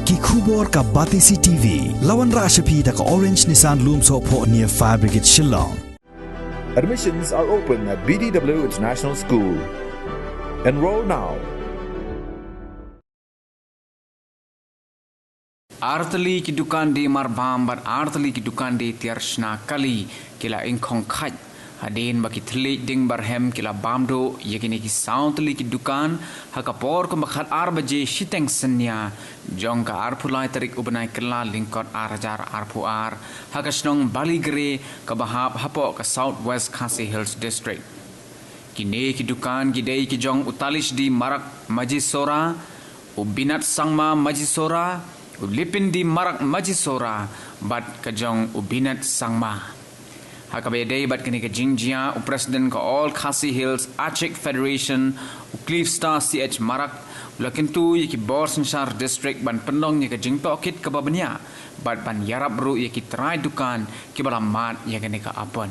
Ki khubor ka Batisi TV. Lawan Rashapi da ka Orange Nissan Loom Sopo near Fire Brigade Shillong. Admissions are open at BDW International School. Enroll now. Artali ki dukan di marbam bat artali ki dukan di tiarsna kali kila ingkong khat hadin baki tlik ding barhem kila bamdo yakini ki soundli ki dukan hakapor ko makhat arbaje shiteng senya jong ka arpulai tarik ubenai kela lingkot arajar arpuar hakasnong baligre ka bahap hapo ka Southwest Khasi Hills District kini ki dukan gidei ki jong utalish di marak majisora ubinat sangma majisora ulipin di marak majisora bat kajong ubinat sangma hakabedei bat kini ke jingjia u president ka all Khasi Hills Achik Federation u Cliff Star CH marak ulakintu yaki Borsenshar district ban pendong ni ke jingpokit ke babanya bat ban yarab ru yaki trai dukan ki balamat yakini ka apon